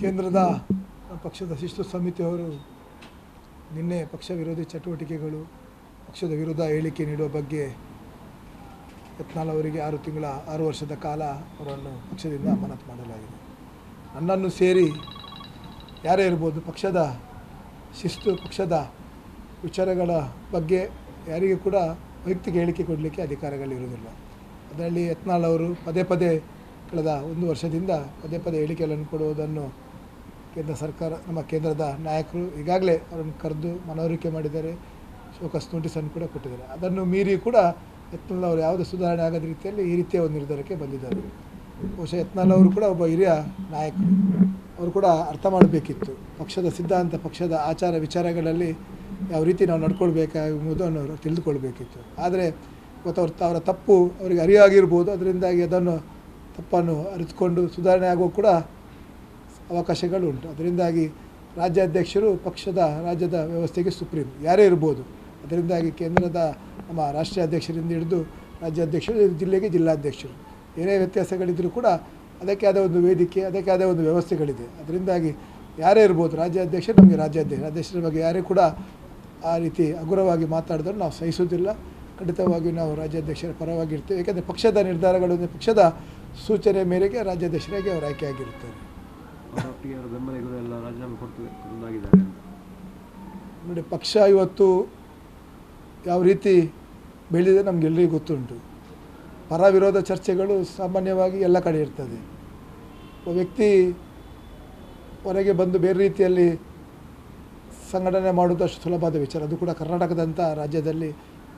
ಕೇಂದ್ರದ ಪಕ್ಷದ ಶಿಸ್ತು ಸಮಿತಿಯವರು ನಿನ್ನೆ ಪಕ್ಷ ವಿರೋಧಿ ಚಟುವಟಿಕೆಗಳು, ಪಕ್ಷದ ವಿರುದ್ಧ ಹೇಳಿಕೆ ನೀಡುವ ಬಗ್ಗೆ ಯತ್ನಾಳ್ ಅವರಿಗೆ 6 ವರ್ಷದ ಕಾಲ ಅವರನ್ನು ಪಕ್ಷದಿಂದ ಅಮಾನತು ಮಾಡಲಾಗಿದೆ. ನನ್ನನ್ನು ಸೇರಿ ಯಾರೇ ಇರ್ಬೋದು, ಪಕ್ಷದ ಶಿಸ್ತು, ಪಕ್ಷದ ವಿಚಾರಗಳ ಬಗ್ಗೆ ಯಾರಿಗೂ ಕೂಡ ವೈಯಕ್ತಿಕ ಹೇಳಿಕೆ ಕೊಡಲಿಕ್ಕೆ ಅಧಿಕಾರಗಳಿರುವುದಿಲ್ಲ. ಅದರಲ್ಲಿ ಯತ್ನಾಳ್ ಅವರು ಪದೇ ಪದೇ ಕಳೆದ 1 ವರ್ಷದಿಂದ ಪದೇ ಪದೇ ಹೇಳಿಕೆಗಳನ್ನು ಕೊಡುವುದನ್ನು ಕೇಂದ್ರ ಸರ್ಕಾರ, ನಮ್ಮ ಕೇಂದ್ರದ ನಾಯಕರು ಈಗಾಗಲೇ ಅವರನ್ನು ಕರೆದು ಮನವರಿಕೆ ಮಾಡಿದ್ದಾರೆ, ಶೋಕಾಸ್ ನೋಟಿಸನ್ನು ಕೂಡ ಕೊಟ್ಟಿದ್ದಾರೆ. ಅದನ್ನು ಮೀರಿ ಕೂಡ ಯತ್ನಾಳ್ ಅವರು ಯಾವುದೇ ಸುಧಾರಣೆ ಆಗದ ರೀತಿಯಲ್ಲಿ ಈ ರೀತಿಯ ಒಂದು ನಿರ್ಧಾರಕ್ಕೆ ಬಂದಿದ್ದಾರೆ. ಬಹುಶಃ ಯತ್ನಾಳ್ ಅವರು ಕೂಡ ಒಬ್ಬ ಹಿರಿಯ ನಾಯಕರು, ಅವರು ಕೂಡ ಅರ್ಥ ಮಾಡಬೇಕಿತ್ತು ಪಕ್ಷದ ಸಿದ್ಧಾಂತ, ಪಕ್ಷದ ಆಚಾರ ವಿಚಾರಗಳಲ್ಲಿ ಯಾವ ರೀತಿ ನಾವು ನಡ್ಕೊಳ್ಬೇಕಾಗುವುದನ್ನು ಅವರು ತಿಳಿದುಕೊಳ್ಬೇಕಿತ್ತು. ಆದರೆ ಇವತ್ತು ಅವರ ತಪ್ಪು ಅವರಿಗೆ ಅರಿವಾಗಿರ್ಬೋದು, ಅದರಿಂದಾಗಿ ಅದನ್ನು ತಪ್ಪನ್ನು ಅರಿತುಕೊಂಡು ಸುಧಾರಣೆ ಆಗೋ ಕೂಡ ಅವಕಾಶಗಳು ಉಂಟು. ಅದರಿಂದಾಗಿ ರಾಜ್ಯಾಧ್ಯಕ್ಷರು ಪಕ್ಷದ ರಾಜ್ಯದ ವ್ಯವಸ್ಥೆಗೆ ಸುಪ್ರೀಂ, ಯಾರೇ ಇರ್ಬೋದು. ಅದರಿಂದಾಗಿ ಕೇಂದ್ರದ ನಮ್ಮ ರಾಷ್ಟ್ರೀಯ ಅಧ್ಯಕ್ಷರಿಂದ ಹಿಡಿದು ರಾಜ್ಯಾಧ್ಯಕ್ಷರು, ಜಿಲ್ಲೆಗೆ ಜಿಲ್ಲಾಧ್ಯಕ್ಷರು, ಏನೇ ವ್ಯತ್ಯಾಸಗಳಿದ್ದರೂ ಕೂಡ ಅದಕ್ಕೆ ಆದ ಒಂದು ವೇದಿಕೆ, ಅದಕ್ಕೆ ಆದ ಒಂದು ವ್ಯವಸ್ಥೆಗಳಿದೆ. ಅದರಿಂದಾಗಿ ಯಾರೇ ಇರ್ಬೋದು, ರಾಜ್ಯಾಧ್ಯಕ್ಷರು ನಮಗೆ ರಾಜ್ಯಾಧ್ಯಕ್ಷರ ಬಗ್ಗೆ ಯಾರೇ ಕೂಡ ಆ ರೀತಿ ಹಗುರವಾಗಿ ಮಾತಾಡಿದ್ರು ನಾವು ಸಹಿಸೋದಿಲ್ಲ. ಖಂಡಿತವಾಗಿಯೂ ನಾವು ರಾಜ್ಯಾಧ್ಯಕ್ಷರ ಪರವಾಗಿರ್ತೀವಿ. ಏಕೆಂದರೆ ಪಕ್ಷದ ನಿರ್ಧಾರಗಳು, ಪಕ್ಷದ ಸೂಚನೆ ಮೇರೆಗೆ ರಾಜ್ಯಾಧ್ಯಕ್ಷರಾಗಿ ಅವರು ಆಯ್ಕೆಯಾಗಿರುತ್ತಾರೆ. ನೋಡಿ, ಪಕ್ಷ ಇವತ್ತು ಯಾವ ರೀತಿ ಬೆಳೆದಿದೆ ನಮಗೆಲ್ಲರಿಗೂ ಗೊತ್ತುಂಟು. ಪರ ವಿರೋಧ ಚರ್ಚೆಗಳು ಸಾಮಾನ್ಯವಾಗಿ ಎಲ್ಲ ಕಡೆ ಇರ್ತದೆ. ಒಬ್ಬ ವ್ಯಕ್ತಿ ಹೊರಗೆ ಬಂದು ಬೇರೆ ರೀತಿಯಲ್ಲಿ ಸಂಘಟನೆ ಮಾಡುವುದು ಅಷ್ಟು ಸುಲಭವಾದ ವಿಚಾರ. ಅದು ಕೂಡ ಕರ್ನಾಟಕದಂಥ ರಾಜ್ಯದಲ್ಲಿ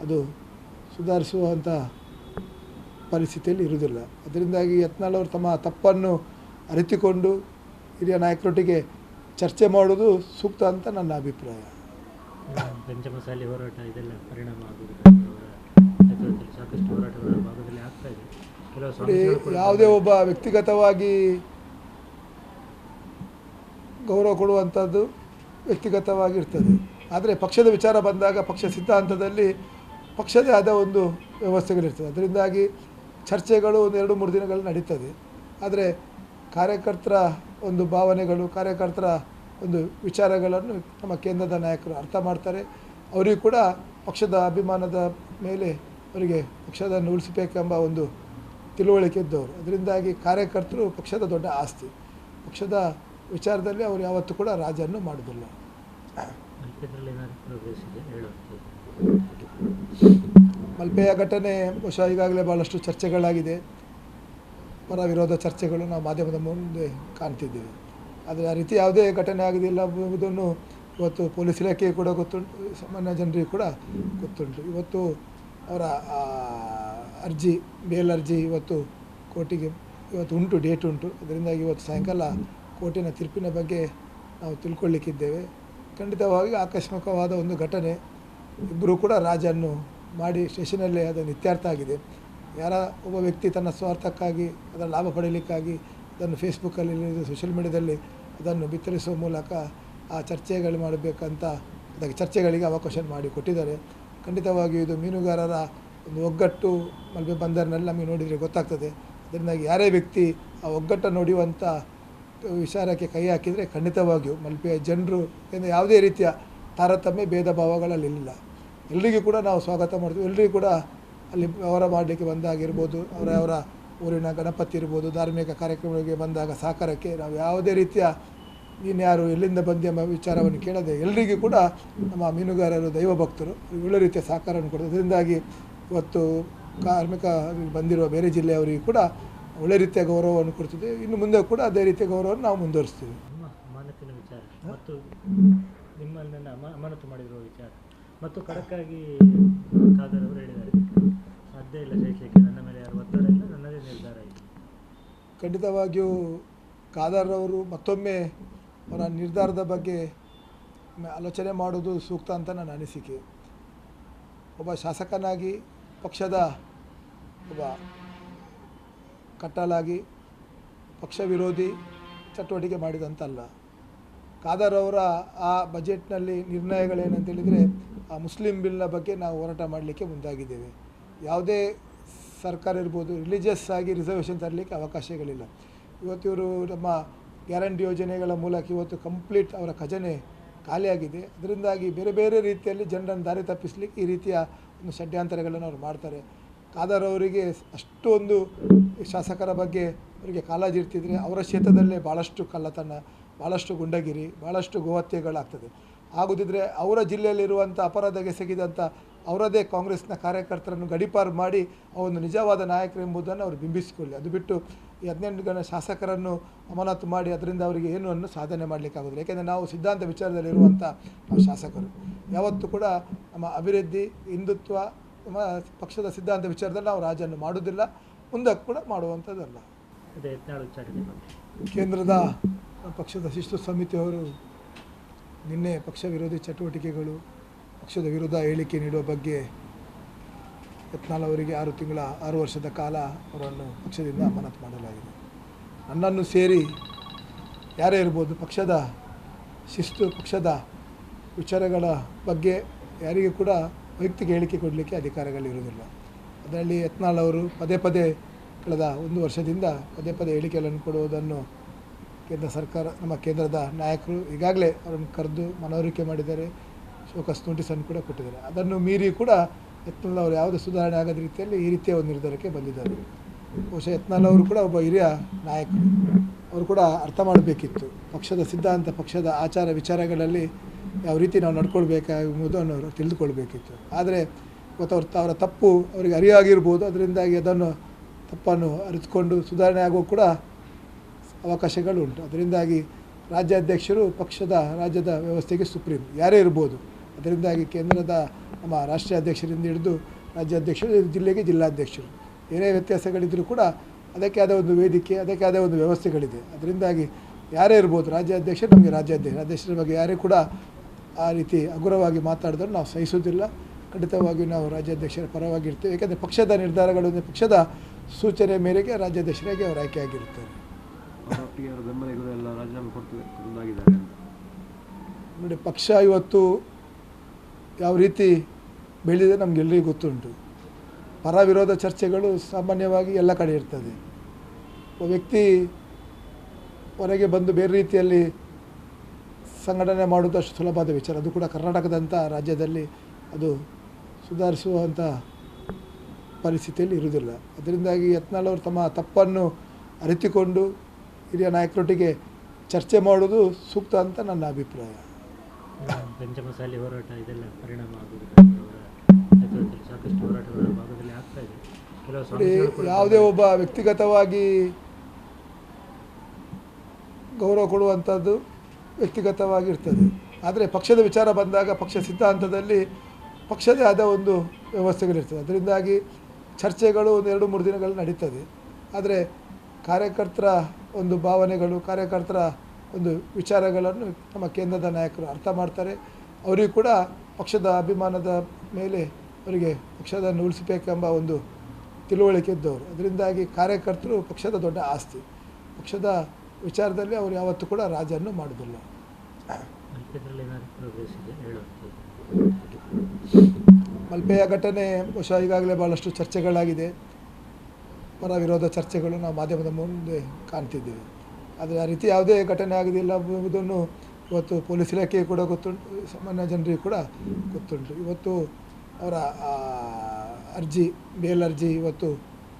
ಅದು ಸುಧಾರಿಸುವಂಥ ಪರಿಸ್ಥಿತಿಯಲ್ಲಿ ಇರುವುದಿಲ್ಲ. ಅದರಿಂದಾಗಿ ಯತ್ನಾಳ್ ಅವರು ತಮ್ಮ ತಪ್ಪನ್ನು ಅರಿತುಕೊಂಡು ಹಿರಿಯ ನಾಯಕರೊಟ್ಟಿಗೆ ಚರ್ಚೆ ಮಾಡೋದು ಸೂಕ್ತ ಅಂತ ನನ್ನ ಅಭಿಪ್ರಾಯ. ಪಂಚಮಸಾಲಿ ಹೋರಾಟ ಇದೆಲ್ಲ ಪರಿಣಾಮ ಆಗುವುದು, ಸಾಕಷ್ಟು ಹೋರಾಟಗಳ ಭಾಗದಲ್ಲಿ ಆಗ್ತಾ ಇದೆ. ಯಾವುದೇ ಒಬ್ಬ ವ್ಯಕ್ತಿಗತವಾಗಿ ಗೌರವ ಕೊಡುವಂಥದ್ದು ವ್ಯಕ್ತಿಗತವಾಗಿರ್ತದೆ. ಆದರೆ ಪಕ್ಷದ ವಿಚಾರ ಬಂದಾಗ ಪಕ್ಷ ಸಿದ್ಧಾಂತದಲ್ಲಿ ಪಕ್ಷದೇ ಆದ ಒಂದು ವ್ಯವಸ್ಥೆಗಳಿರ್ತದೆ. ಅದರಿಂದಾಗಿ ಚರ್ಚೆಗಳು 2-3 ದಿನಗಳು ನಡೀತದೆ. ಆದರೆ ಕಾರ್ಯಕರ್ತರ ಒಂದು ಭಾವನೆಗಳು, ಕಾರ್ಯಕರ್ತರ ಒಂದು ವಿಚಾರಗಳನ್ನು ನಮ್ಮ ಕೇಂದ್ರದ ನಾಯಕರು ಅರ್ಥ ಮಾಡ್ತಾರೆ. ಅವರಿಗೂ ಕೂಡ ಪಕ್ಷದ ಅಭಿಮಾನದ ಮೇಲೆ ಅವರಿಗೆ ಪಕ್ಷದನ್ನು ಉಳಿಸಬೇಕೆಂಬ ಒಂದು ತಿಳುವಳಿಕೆ ಇದ್ದವರು. ಅದರಿಂದಾಗಿ ಕಾರ್ಯಕರ್ತರು ಪಕ್ಷದ ದೊಡ್ಡ ಆಸ್ತಿ. ಪಕ್ಷದ ವಿಚಾರದಲ್ಲಿ ಅವರು ಯಾವತ್ತೂ ಕೂಡ ರಾಜನ್ನು ಮಾಡೋದಿಲ್ಲ. ಮಲ್ಪೆಯ ಘಟನೆ ಬಹುಶಃ ಈಗಾಗಲೇ ಭಾಳಷ್ಟು ಚರ್ಚೆಗಳಾಗಿದೆ. ಪರ ವಿರೋಧ ಚರ್ಚೆಗಳು ನಾವು ಮಾಧ್ಯಮದ ಮುಂದೆ ಕಾಣ್ತಿದ್ದೇವೆ. ಆದರೆ ಆ ರೀತಿ ಯಾವುದೇ ಘಟನೆ ಆಗೋದಿಲ್ಲ ಎಂಬುದನ್ನು ಇವತ್ತು ಪೊಲೀಸ್ ಇಲಾಖೆಗೆ ಕೂಡ ಗೊತ್ತುಂಟು, ಸಾಮಾನ್ಯ ಜನರಿಗೆ ಕೂಡ ಗೊತ್ತುಂಟು. ಇವತ್ತು ಅವರ ಅರ್ಜಿ, ಬೇಲ್ ಅರ್ಜಿ ಇವತ್ತು ಕೋರ್ಟಿಗೆ ಇವತ್ತು ಉಂಟು, ಡೇಟ್ ಉಂಟು. ಅದರಿಂದಾಗಿ ಇವತ್ತು ಸಾಯಂಕಾಲ ಕೋರ್ಟಿನ ತೀರ್ಪಿನ ಬಗ್ಗೆ ನಾವು ತಿಳ್ಕೊಳ್ಳಿಕ್ಕಿದ್ದೇವೆ. ಖಂಡಿತವಾಗಿ ಆಕಸ್ಮಿಕವಾದ ಒಂದು ಘಟನೆ, ಇಬ್ಬರು ಕೂಡ ರಾಜನ್ನು ಮಾಡಿ ಸ್ಟೇಷನಲ್ಲೇ ಅದನ್ನು ಇತ್ಯರ್ಥ ಆಗಿದೆ. ಯಾರ ಒಬ್ಬ ವ್ಯಕ್ತಿ ತನ್ನ ಸ್ವಾರ್ಥಕ್ಕಾಗಿ, ಅದರ ಲಾಭ ಪಡೆಯಲಿಕ್ಕಾಗಿ ಅದನ್ನು ಫೇಸ್ಬುಕ್ಕಲ್ಲಿ, ಸೋಷಿಯಲ್ ಮೀಡಿಯಾದಲ್ಲಿ ಅದನ್ನು ಬಿತ್ತರಿಸುವ ಮೂಲಕ ಆ ಚರ್ಚೆಗಳು ಮಾಡಬೇಕಂತ ಅದಕ್ಕೆ ಚರ್ಚೆಗಳಿಗೆ ಅವಕಾಶ ಮಾಡಿ ಕೊಟ್ಟಿದ್ದಾರೆ. ಖಂಡಿತವಾಗಿಯೂ ಇದು ಮೀನುಗಾರರ ಒಂದು ಒಗ್ಗಟ್ಟು ಮಲ್ಪೆ ಬಂದರಿನಲ್ಲಿ ನಮಗೆ ನೋಡಿದರೆ ಗೊತ್ತಾಗ್ತದೆ. ಅದರಿಂದಾಗಿ ಯಾರೇ ವ್ಯಕ್ತಿ ಆ ಒಗ್ಗಟ್ಟನ್ನು ನೋಡುವಂಥ ವಿಚಾರಕ್ಕೆ ಕೈ ಹಾಕಿದರೆ ಖಂಡಿತವಾಗಿಯೂ ಮಲ್ಪೆಯ ಜನರು ಯಾವುದೇ ರೀತಿಯ ತಾರತಮ್ಯ ಭೇದ ಭಾವಗಳಲ್ಲಿಲ್ಲ. ಎಲ್ಲರಿಗೂ ಕೂಡ ನಾವು ಸ್ವಾಗತ ಮಾಡ್ತೀವಿ. ಎಲ್ಲರಿಗೂ ಕೂಡ ಅಲ್ಲಿ ವ್ಯವಹಾರ ಮಾಡಲಿಕ್ಕೆ ಬಂದಾಗಿರ್ಬೋದು, ಅವರ ಊರಿನ ಗಣಪತಿ ಇರ್ಬೋದು, ಧಾರ್ಮಿಕ ಕಾರ್ಯಕ್ರಮಗಳಿಗೆ ಬಂದಾಗ ಸಹಕಾರಕ್ಕೆ ನಾವು ಯಾವುದೇ ರೀತಿಯ ನೀನ್ಯಾರು ಎಲ್ಲಿಂದ ಬಂದು ಎಂಬ ವಿಚಾರವನ್ನು ಕೇಳದೆ ಎಲ್ಲರಿಗೂ ಕೂಡ ನಮ್ಮ ಮೀನುಗಾರರು ದೈವ ಭಕ್ತರು, ಒಳ್ಳೆ ರೀತಿಯ ಸಹಕಾರವನ್ನು ಕೊಡ್ತಾರೆ. ಅದರಿಂದಾಗಿ ಇವತ್ತು ಕಾರ್ಮಿಕ ಬಂದಿರುವ ಬೇರೆ ಜಿಲ್ಲೆಯವರಿಗೂ ಕೂಡ ಒಳ್ಳೆ ರೀತಿಯ ಗೌರವವನ್ನು ಕೊಡ್ತಿದೆ. ಇನ್ನು ಮುಂದೆ ಕೂಡ ಅದೇ ರೀತಿಯ ಗೌರವವನ್ನು ನಾವು ಮುಂದುವರಿಸ್ತೀವಿ. ಅಮಾನತಿನ ವಿಚಾರ ಮತ್ತು ನಿಮ್ಮಲ್ಲಿ ಅಮಾನತು ಮಾಡಿರುವ ವಿಚಾರ ಮತ್ತು ಖಡಕ್ಕಾಗಿ ಖಾದರ್ ಅವರು ಹೇಳಿದ್ದಾರೆ, ಸಾಧ್ಯ ಇಲ್ಲ ಸಹಿಸಲಿಕ್ಕೆ, ನನ್ನ ಮೇಲೆ ಯಾರು ಒತ್ತಡ ಇಲ್ಲ, ನನ್ನದೇ ನಿರ್ಧಾರ ಇದೆ. ಖಂಡಿತವಾಗಿಯೂ ಖಾದರ್ ಅವರು ಮತ್ತೊಮ್ಮೆ ಅವರ ನಿರ್ಧಾರದ ಬಗ್ಗೆ ಆಲೋಚನೆ ಮಾಡೋದು ಸೂಕ್ತ ಅಂತ ನನ್ನ ಅನಿಸಿಕೆ. ಒಬ್ಬ ಶಾಸಕನಾಗಿ ಪಕ್ಷದ ಒಬ್ಬ ಕಟ್ಟಲಾಗಿ ಪಕ್ಷ ವಿರೋಧಿ ಚಟುವಟಿಕೆ ಮಾಡಿದಂತಲ್ಲ. ಖಾದರ್ ಅವರ ಆ ಬಜೆಟ್ನಲ್ಲಿ ನಿರ್ಣಯಗಳೇನಂತೇಳಿದರೆ ಆ ಮುಸ್ಲಿಂ ಬಿಲ್ನ ಬಗ್ಗೆ ನಾವು ಹೋರಾಟ ಮಾಡಲಿಕ್ಕೆ ಮುಂದಾಗಿದ್ದೇವೆ. ಯಾವುದೇ ಸರ್ಕಾರ ಇರ್ಬೋದು ರಿಲಿಜಿಯಸ್ ಆಗಿ ರಿಸರ್ವೇಷನ್ ತರಲಿಕ್ಕೆ ಅವಕಾಶಗಳಿಲ್ಲ. ಇವತ್ತು ಇವರು ನಮ್ಮ ಗ್ಯಾರಂಟಿ ಯೋಜನೆಗಳ ಮೂಲಕ ಇವತ್ತು ಕಂಪ್ಲೀಟ್ ಅವರ ಖಜಾನೆ ಖಾಲಿಯಾಗಿದೆ. ಅದರಿಂದಾಗಿ ಬೇರೆ ಬೇರೆ ರೀತಿಯಲ್ಲಿ ಜನರನ್ನು ದಾರಿ ತಪ್ಪಿಸಲಿಕ್ಕೆ ಈ ರೀತಿಯ ಒಂದು ಷಡ್ಯಂತರಗಳನ್ನು ಅವ್ರು ಮಾಡ್ತಾರೆ. ಖಾದರ್ ಅವರಿಗೆ ಅಷ್ಟೊಂದು ಶಾಸಕರ ಬಗ್ಗೆ ಅವರಿಗೆ ಕಾಳಜಿ ಇರ್ತಿದ್ರೆ ಅವರ ಕ್ಷೇತ್ರದಲ್ಲೇ ಭಾಳಷ್ಟು ಕಳ್ಳತನ, ಭಾಳಷ್ಟು ಗುಂಡಗಿರಿ, ಭಾಳಷ್ಟು ಗೋಹತ್ಯೆಗಳಾಗ್ತದೆ. ಆಗುದಿದ್ರೆ ಅವರ ಜಿಲ್ಲೆಯಲ್ಲಿರುವಂಥ ಅಪರಾಧಗೆಸಗಿದಂಥ ಅವರದೇ ಕಾಂಗ್ರೆಸ್ನ ಕಾರ್ಯಕರ್ತರನ್ನು ಗಡೀಪಾರು ಮಾಡಿ ಒಂದು ನಿಜವಾದ ನಾಯಕರು ಎಂಬುದನ್ನು ಅವರು ಬಿಂಬಿಸಿಕೊಳ್ಳಿ. ಅದು ಬಿಟ್ಟು ಈ 18 ಜನ ಶಾಸಕರನ್ನು ಅಮಾನತು ಮಾಡಿ ಅದರಿಂದ ಅವರಿಗೆ ಏನನ್ನು ಸಾಧನೆ ಮಾಡಲಿಕ್ಕಾಗೋದಿಲ್ಲ. ಏಕೆಂದರೆ ನಾವು ಸಿದ್ಧಾಂತ ವಿಚಾರದಲ್ಲಿರುವಂಥ ನಾವು ಶಾಸಕರು ಯಾವತ್ತೂ ಕೂಡ ನಮ್ಮ ಅಭಿವೃದ್ಧಿ, ಹಿಂದುತ್ವ, ನಮ್ಮ ಪಕ್ಷದ ಸಿದ್ಧಾಂತ ವಿಚಾರದಲ್ಲಿ ನಾವು ರಾಜನ್ನು ಮಾಡೋದಿಲ್ಲ, ಮುಂದಕ್ಕೆ ಕೂಡ ಮಾಡುವಂಥದ್ದಲ್ಲ. ಅದೇ ಯತ್ನಾಳ್ ಉಚ್ಚಾಟನೆ ಕೇಂದ್ರದ ಪಕ್ಷದ ಶಿಸ್ತು ಸಮಿತಿಯವರು ನಿನ್ನೆ ಪಕ್ಷ ವಿರೋಧಿ ಚಟುವಟಿಕೆಗಳು, ಪಕ್ಷದ ವಿರುದ್ಧ ಹೇಳಿಕೆ ನೀಡುವ ಬಗ್ಗೆ ಯತ್ನಾಳ್ ಅವರಿಗೆ 6 ವರ್ಷದ ಕಾಲ ಅವರನ್ನು ಪಕ್ಷದಿಂದ ಅಮಾನತು ಮಾಡಲಾಗಿದೆ. ನನ್ನನ್ನು ಸೇರಿ ಯಾರೇ ಇರ್ಬೋದು, ಪಕ್ಷದ ಶಿಸ್ತು, ಪಕ್ಷದ ವಿಚಾರಗಳ ಬಗ್ಗೆ ಯಾರಿಗೂ ಕೂಡ ವೈಯಕ್ತಿಕ ಹೇಳಿಕೆ ಕೊಡಲಿಕ್ಕೆ ಅಧಿಕಾರಗಳಿರುವುದಿಲ್ಲ. ಅದರಲ್ಲಿ ಯತ್ನಾಳ್ ಅವರು ಪದೇ ಪದೇ ಕಳೆದ 1 ವರ್ಷದಿಂದ ಪದೇ ಪದೇ ಹೇಳಿಕೆಗಳನ್ನು ಕೊಡುವುದನ್ನು ಕೇಂದ್ರ ಸರ್ಕಾರ, ನಮ್ಮ ಕೇಂದ್ರದ ನಾಯಕರು ಈಗಾಗಲೇ ಅವರನ್ನು ಕರೆದು ಮನವರಿಕೆ ಮಾಡಿದ್ದಾರೆ, ಶೋಕಾಸ್ ನೋಟಿಸನ್ನು ಕೂಡ ಕೊಟ್ಟಿದ್ದಾರೆ. ಅದನ್ನು ಮೀರಿ ಕೂಡ ಯತ್ನಾಳ್ ಅವರು ಯಾವುದೇ ಸುಧಾರಣೆ ಆಗದ ರೀತಿಯಲ್ಲಿ ಈ ರೀತಿಯ ಒಂದು ನಿರ್ಧಾರಕ್ಕೆ ಬಂದಿದ್ದಾರೆ. ಬಹುಶಃ ಯತ್ನಾಳ್ ಅವರು ಕೂಡ ಒಬ್ಬ ಹಿರಿಯ ನಾಯಕರು, ಅವರು ಕೂಡ ಅರ್ಥ ಮಾಡಬೇಕಿತ್ತು ಪಕ್ಷದ ಸಿದ್ಧಾಂತ, ಪಕ್ಷದ ಆಚಾರ ವಿಚಾರಗಳಲ್ಲಿ ಯಾವ ರೀತಿ ನಾವು ನಡ್ಕೊಳ್ಬೇಕಾಗುವುದನ್ನು ಅವರು ತಿಳಿದುಕೊಳ್ಬೇಕಿತ್ತು. ಆದರೆ ಇವತ್ತು ಅವರ ತಪ್ಪು ಅವರಿಗೆ ಅರಿವಾಗಿರ್ಬೋದು, ಅದರಿಂದಾಗಿ ಅದನ್ನು ತಪ್ಪನ್ನು ಅರಿತುಕೊಂಡು ಸುಧಾರಣೆ ಆಗೋ ಕೂಡ ಅವಕಾಶಗಳು ಉಂಟು. ಅದರಿಂದಾಗಿ ರಾಜ್ಯಾಧ್ಯಕ್ಷರು ಪಕ್ಷದ ರಾಜ್ಯದ ವ್ಯವಸ್ಥೆಗೆ ಸುಪ್ರೀಂ, ಯಾರೇ ಇರ್ಬೋದು. ಅದರಿಂದಾಗಿ ಕೇಂದ್ರದ ನಮ್ಮ ರಾಷ್ಟ್ರೀಯ ಅಧ್ಯಕ್ಷರಿಂದ ಹಿಡಿದು ರಾಜ್ಯಾಧ್ಯಕ್ಷರು, ಜಿಲ್ಲೆಗೆ ಜಿಲ್ಲಾಧ್ಯಕ್ಷರು, ಏನೇ ವ್ಯತ್ಯಾಸಗಳಿದ್ದರೂ ಕೂಡ ಅದಕ್ಕೆ ಆದ ಒಂದು ವೇದಿಕೆ, ಅದಕ್ಕೆ ಆದ ಒಂದು ವ್ಯವಸ್ಥೆಗಳಿದೆ. ಅದರಿಂದಾಗಿ ಯಾರೇ ಇರ್ಬೋದು, ರಾಜ್ಯಾಧ್ಯಕ್ಷರು ನಮಗೆ ರಾಜ್ಯಾಧ್ಯಕ್ಷರ ಬಗ್ಗೆ ಯಾರೇ ಕೂಡ ಆ ರೀತಿ ಹಗುರವಾಗಿ ಮಾತಾಡಿದ್ರೆ ನಾವು ಸಹಿಸೋದಿಲ್ಲ. ಖಂಡಿತವಾಗಿಯೂ ನಾವು ರಾಜ್ಯಾಧ್ಯಕ್ಷರ ಪರವಾಗಿರ್ತೇವೆ. ಏಕೆಂದರೆ ಪಕ್ಷದ ನಿರ್ಧಾರಗಳು, ಪಕ್ಷದ ಸೂಚನೆ ಮೇರೆಗೆ ರಾಜ್ಯಾಧ್ಯಕ್ಷರಾಗಿ ಅವರು ಆಯ್ಕೆಯಾಗಿರುತ್ತಾರೆ. ನೋಡಿ, ಪಕ್ಷ ಇವತ್ತು ಯಾವ ರೀತಿ ಬೆಳೆದಿದೆ ನಮಗೆಲ್ಲರಿಗೂ ಗೊತ್ತುಂಟು. ಪರ ವಿರೋಧ ಚರ್ಚೆಗಳು ಸಾಮಾನ್ಯವಾಗಿ ಎಲ್ಲ ಕಡೆ ಇರ್ತದೆ. ಒಬ್ಬ ವ್ಯಕ್ತಿ ಹೊರಗೆ ಬಂದು ಬೇರೆ ರೀತಿಯಲ್ಲಿ ಸಂಘಟನೆ ಮಾಡೋದು ಅಷ್ಟು ಸುಲಭವಾದ ವಿಚಾರ. ಅದು ಕೂಡ ಕರ್ನಾಟಕದಂಥ ರಾಜ್ಯದಲ್ಲಿ ಅದು ಸುಧಾರಿಸುವಂಥ ಪರಿಸ್ಥಿತಿಯಲ್ಲಿ ಇರುವುದಿಲ್ಲ. ಅದರಿಂದಾಗಿ ಯತ್ನಾಳ್ ಅವರು ತಮ್ಮ ತಪ್ಪನ್ನು ಅರಿತುಕೊಂಡು ಹಿರಿಯ ನಾಯಕರೊಟ್ಟಿಗೆ ಚರ್ಚೆ ಮಾಡೋದು ಸೂಕ್ತ ಅಂತ ನನ್ನ ಅಭಿಪ್ರಾಯ. ಪಂಚಮಸಾಲಿ ಹೋರಾಟ ಇದೆಲ್ಲ ಪರಿಣಾಮ ಆಗುವುದು, ಸಾಕಷ್ಟು ಹೋರಾಟಗಳ ಭಾಗದಲ್ಲಿ ಆಗ್ತಾ ಇದೆ. ಕೆಲವು ಯಾವುದೇ ಒಬ್ಬ ವ್ಯಕ್ತಿಗತವಾಗಿ ಗೌರವ ಕೊಡುವಂಥದ್ದು ವ್ಯಕ್ತಿಗತವಾಗಿರ್ತದೆ. ಆದರೆ ಪಕ್ಷದ ವಿಚಾರ ಬಂದಾಗ ಪಕ್ಷ ಸಿದ್ಧಾಂತದಲ್ಲಿ ಪಕ್ಷದೇ ಆದ ಒಂದು ವ್ಯವಸ್ಥೆಗಳಿರ್ತದೆ. ಅದರಿಂದಾಗಿ ಚರ್ಚೆಗಳು 2-3 ದಿನಗಳು ನಡೀತದೆ. ಆದರೆ ಕಾರ್ಯಕರ್ತರ ಒಂದು ಭಾವನೆಗಳು, ಕಾರ್ಯಕರ್ತರ ಒಂದು ವಿಚಾರಗಳನ್ನು ನಮ್ಮ ಕೇಂದ್ರದ ನಾಯಕರು ಅರ್ಥ ಮಾಡ್ತಾರೆ. ಅವರಿಗೂ ಕೂಡ ಪಕ್ಷದ ಅಭಿಮಾನದ ಮೇಲೆ ಅವರಿಗೆ ಪಕ್ಷದನ್ನು ಉಳಿಸಬೇಕೆಂಬ ಒಂದು ತಿಳುವಳಿಕೆ ಇದ್ದವರು. ಅದರಿಂದಾಗಿ ಕಾರ್ಯಕರ್ತರು ಪಕ್ಷದ ದೊಡ್ಡ ಆಸ್ತಿ. ಪಕ್ಷದ ವಿಚಾರದಲ್ಲಿ ಅವರು ಯಾವತ್ತೂ ಕೂಡ ರಾಜನ್ನು ಮಾಡೋದಿಲ್ಲ. ಮಲ್ಪೆಯ ಘಟನೆ ಬಹುಶಃ ಈಗಾಗಲೇ ಭಾಳಷ್ಟು ಚರ್ಚೆಗಳಾಗಿದೆ. ಪರ ವಿರೋಧ ಚರ್ಚೆಗಳು ನಾವು ಮಾಧ್ಯಮದ ಮುಂದೆ ಕಾಣ್ತಿದ್ದೇವೆ. ಆದರೆ ಆ ರೀತಿ ಯಾವುದೇ ಘಟನೆ ಆಗೋದಿಲ್ಲ ಎಂಬುದನ್ನು ಇವತ್ತು ಪೊಲೀಸ್ ಇಲಾಖೆಗೆ ಕೂಡ ಗೊತ್ತುಂಟು, ಸಾಮಾನ್ಯ ಜನರಿಗೆ ಕೂಡ ಗೊತ್ತುಂಟು. ಇವತ್ತು ಅವರ ಅರ್ಜಿ, ಬೇಲ್ ಅರ್ಜಿ ಇವತ್ತು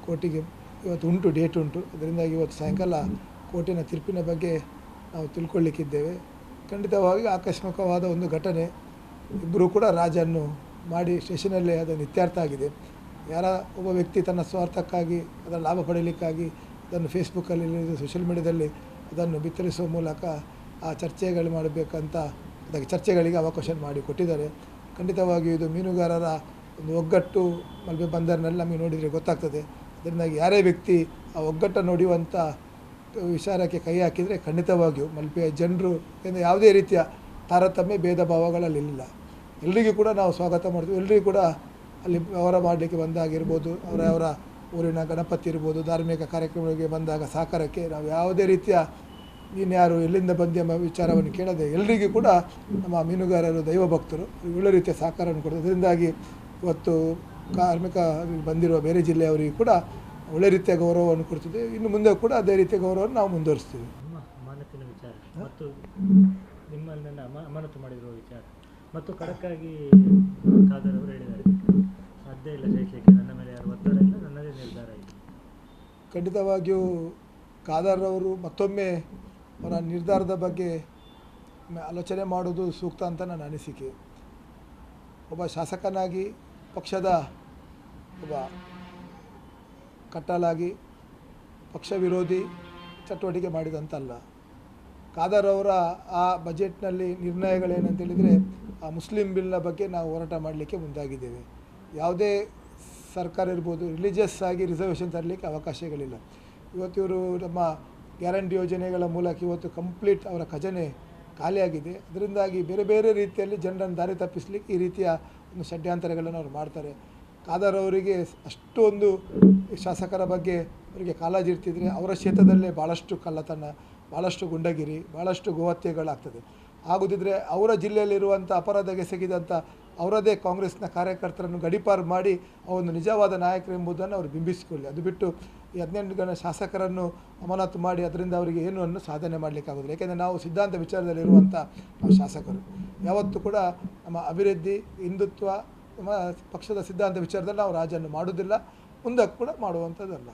ಕೋರ್ಟಿಗೆ ಇವತ್ತು ಉಂಟು, ಡೇಟ್ ಉಂಟು. ಅದರಿಂದಾಗಿ ಇವತ್ತು ಸಾಯಂಕಾಲ ಕೋರ್ಟಿನ ತೀರ್ಪಿನ ಬಗ್ಗೆ ನಾವು ತಿಳ್ಕೊಳ್ಳಿಕ್ಕಿದ್ದೇವೆ. ಖಂಡಿತವಾಗಿ ಆಕಸ್ಮಿಕವಾದ ಒಂದು ಘಟನೆ, ಇಬ್ಬರು ಕೂಡ ರಾಜನ್ನು ಮಾಡಿ ಸ್ಟೇಷನಲ್ಲೇ ಅದನ್ನು ಇತ್ಯರ್ಥ ಆಗಿದೆ. ಯಾರ ಒಬ್ಬ ವ್ಯಕ್ತಿ ತನ್ನ ಸ್ವಾರ್ಥಕ್ಕಾಗಿ, ಅದರ ಲಾಭ ಪಡೆಯಲಿಕ್ಕಾಗಿ ಅದನ್ನು ಫೇಸ್ಬುಕ್ಕಲ್ಲಿ, ಸೋಷಿಯಲ್ ಮೀಡಿಯಾದಲ್ಲಿ ಅದನ್ನು ಬಿತ್ತರಿಸುವ ಮೂಲಕ ಆ ಚರ್ಚೆಗಳು ಮಾಡಬೇಕಂತ ಅದಕ್ಕೆ ಚರ್ಚೆಗಳಿಗೆ ಅವಕಾಶ ಮಾಡಿ ಕೊಟ್ಟಿದ್ದಾರೆ. ಖಂಡಿತವಾಗಿಯೂ ಇದು ಮೀನುಗಾರರ ಒಂದು ಒಗ್ಗಟ್ಟು ಮಲ್ಪೆ ಬಂದರಿನಲ್ಲಿ ನಮಗೆ ನೋಡಿದರೆ ಗೊತ್ತಾಗ್ತದೆ. ಅದರಿಂದಾಗಿ ಯಾರೇ ವ್ಯಕ್ತಿ ಆ ಒಗ್ಗಟ್ಟನ್ನು ನೋಡುವಂಥ ವಿಚಾರಕ್ಕೆ ಕೈ ಹಾಕಿದರೆ ಖಂಡಿತವಾಗಿಯೂ ಮಲ್ಪೆಯ ಜನರು ಯಾವುದೇ ರೀತಿಯ ತಾರತಮ್ಯ ಭೇದ ಭಾವಗಳಲ್ಲಿಲ್ಲ. ಎಲ್ಲರಿಗೂ ಕೂಡ ನಾವು ಸ್ವಾಗತ ಮಾಡ್ತೀವಿ. ಎಲ್ಲರಿಗೂ ಕೂಡ ಅಲ್ಲಿ ವ್ಯವಹಾರ ಮಾಡಲಿಕ್ಕೆ ಬಂದಾಗಿರ್ಬೋದು, ಅವರ ಊರಿನ ಗಣಪತಿ ಇರ್ಬೋದು, ಧಾರ್ಮಿಕ ಕಾರ್ಯಕ್ರಮಗಳಿಗೆ ಬಂದಾಗ ಸಹಕಾರಕ್ಕೆ ನಾವು ಯಾವುದೇ ರೀತಿಯ ನೀನ್ಯಾರು ಎಲ್ಲಿಂದ ಬಂದು ಎಂಬ ವಿಚಾರವನ್ನು ಕೇಳದೆ ಎಲ್ಲರಿಗೂ ಕೂಡ ನಮ್ಮ ಮೀನುಗಾರರು ದೈವ ಭಕ್ತರು ಒಳ್ಳೆ ರೀತಿಯ ಸಹಕಾರವನ್ನು ಕೊಡ್ತಾರೆ. ಅದರಿಂದಾಗಿ ಇವತ್ತು ಕಾರ್ಮಿಕ ಬಂದಿರುವ ಬೇರೆ ಜಿಲ್ಲೆಯವರಿಗೂ ಕೂಡ ಒಳ್ಳೆ ರೀತಿಯ ಗೌರವವನ್ನು ಕೊಡ್ತಿದ್ದೆ. ಇನ್ನು ಮುಂದೆ ಕೂಡ ಅದೇ ರೀತಿಯ ಗೌರವವನ್ನು ನಾವು ಮುಂದುವರಿಸ್ತೀವಿ. ನಿಮ್ಮ ಅಮಾನತಿನ ವಿಚಾರ ಮತ್ತು ನಿಮ್ಮನ್ನು ಅಮಾನತು ಮಾಡಿರುವ ವಿಚಾರ ಮತ್ತು ಖಡಕ್ಕಾಗಿ ಖಾದರ್ ಅವರು ಹೇಳಿದ್ದಾರೆ, ಸಾಧ್ಯ ಇಲ್ಲ ಸಹಿಸಲಿಕ್ಕೆ, ನನ್ನ ಮೇಲೆ ಯಾರು ಒತ್ತಡ ಇಲ್ಲ, ನನ್ನದೇ ನಿರ್ಧಾರ ಇದೆ. ಖಂಡಿತವಾಗಿಯೂ ಖಾದರ್ ಅವರು ಮತ್ತೊಮ್ಮೆ ಅವರ ನಿರ್ಧಾರದ ಬಗ್ಗೆ ಆಲೋಚನೆ ಮಾಡೋದು ಸೂಕ್ತ ಅಂತ ನನ್ನ ಅನಿಸಿಕೆ. ಒಬ್ಬ ಶಾಸಕನಾಗಿ ಪಕ್ಷದ ಒಬ್ಬ ಕಟ್ಟಲಾಗಿ ಪಕ್ಷ ವಿರೋಧಿ ಚಟುವಟಿಕೆ ಮಾಡಿದಂತಲ್ಲ. ಖಾದರ್ ಅವರ ಆ ಬಜೆಟ್ನಲ್ಲಿ ನಿರ್ಣಯಗಳೇನಂತೇಳಿದರೆ ಆ ಮುಸ್ಲಿಂ ಬಿಲ್ನ ಬಗ್ಗೆ ನಾವು ಹೋರಾಟ ಮಾಡಲಿಕ್ಕೆ ಮುಂದಾಗಿದ್ದೇವೆ. ಯಾವುದೇ ಸರ್ಕಾರ ಇರ್ಬೋದು, ರಿಲಿಜಿಯಸ್ ಆಗಿ ರಿಸರ್ವೇಷನ್ ತರಲಿಕ್ಕೆ ಅವಕಾಶಗಳಿಲ್ಲ. ಇವತ್ತು ಇವರು ನಮ್ಮ ಗ್ಯಾರಂಟಿ ಯೋಜನೆಗಳ ಮೂಲಕ ಇವತ್ತು ಕಂಪ್ಲೀಟ್ ಅವರ ಖಜಾನೆ ಖಾಲಿಯಾಗಿದೆ. ಅದರಿಂದಾಗಿ ಬೇರೆ ಬೇರೆ ರೀತಿಯಲ್ಲಿ ಜನರನ್ನು ದಾರಿ ತಪ್ಪಿಸಲಿಕ್ಕೆ ಈ ರೀತಿಯ ಒಂದು ಷಡ್ಯಂತರಗಳನ್ನು ಅವರು ಮಾಡ್ತಾರೆ. ಖಾದರ್ ಅವರಿಗೆ ಅಷ್ಟೊಂದು ಶಾಸಕರ ಬಗ್ಗೆ ಅವರಿಗೆ ಕಾಳಜಿ ಇರ್ತಿದ್ರೆ ಅವರ ಕ್ಷೇತ್ರದಲ್ಲೇ ಭಾಳಷ್ಟು ಕಳ್ಳತನ, ಭಾಳಷ್ಟು ಗುಂಡಗಿರಿ, ಭಾಳಷ್ಟು ಗೋಹತ್ಯೆಗಳಾಗ್ತದೆ. ಆಗೋದಿದ್ದರೆ ಅವರ ಜಿಲ್ಲೆಯಲ್ಲಿರುವಂಥ ಅಪರಾಧಗೆಸಗಿದಂಥ ಅವರದೇ ಕಾಂಗ್ರೆಸ್ನ ಕಾರ್ಯಕರ್ತರನ್ನು ಗಡೀಪಾರು ಮಾಡಿ ಒಂದು ನಿಜವಾದ ನಾಯಕರು ಎಂಬುದನ್ನು ಅವರು ಬಿಂಬಿಸಿಕೊಳ್ಳಿ. ಅದು ಬಿಟ್ಟು ಈ 18 ಜನ ಶಾಸಕರನ್ನು ಅಮಾನತು ಮಾಡಿ ಅದರಿಂದ ಅವರಿಗೆ ಏನನ್ನು ಸಾಧನೆ ಮಾಡಲಿಕ್ಕಾಗೋದಿಲ್ಲ. ಏಕೆಂದರೆ ನಾವು ಸಿದ್ಧಾಂತ ವಿಚಾರದಲ್ಲಿರುವಂಥ ನಾವು ಶಾಸಕರು ಯಾವತ್ತೂ ಕೂಡ ನಮ್ಮ ಅಭಿವೃದ್ಧಿ, ಹಿಂದುತ್ವ, ನಮ್ಮ ಪಕ್ಷದ ಸಿದ್ಧಾಂತ ವಿಚಾರದಲ್ಲಿ ನಾವು ರಾಜನ್ನು ಮಾಡೋದಿಲ್ಲ, ಮುಂದಕ್ಕೆ ಕೂಡ ಮಾಡುವಂಥದ್ದಲ್ಲ.